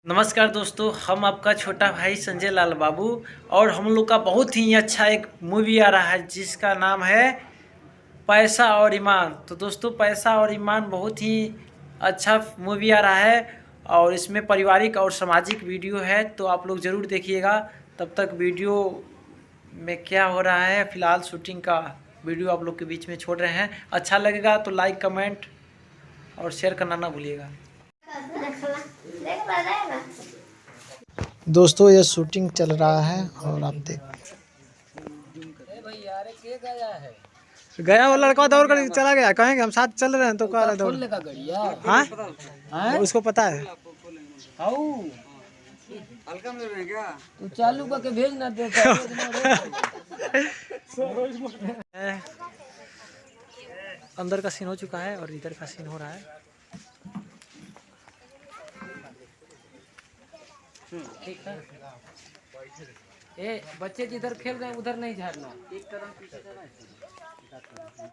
नमस्कार दोस्तों, हम आपका छोटा भाई संजय लाल बाबू और हम लोग का बहुत ही अच्छा एक मूवी आ रहा है जिसका नाम है पैसा और ईमान। तो दोस्तों, पैसा और ईमान बहुत ही अच्छा मूवी आ रहा है और इसमें पारिवारिक और सामाजिक वीडियो है, तो आप लोग ज़रूर देखिएगा। तब तक वीडियो में क्या हो रहा है, फ़िलहाल शूटिंग का वीडियो आप लोग के बीच में छोड़ रहे हैं। अच्छा लगेगा तो लाइक, कमेंट और शेयर करना ना भूलिएगा। दोस्तों, ये शूटिंग चल रहा है और आप देख गया वो लड़का दौड़ कर चला गया। कहेंगे हम साथ चल रहे हैं तो कह रहे दौड़। हाँ, उसको पता है। हल्का में ले रहे हैं क्या? तू चालू करके भेज ना दे। अंदर का सीन हो चुका है और इधर का सीन हो रहा है। ठीक है। ए बच्चे जिधर खेल रहे हैं उधर नहीं झाड़ना। एक कदम पीछे जाना है।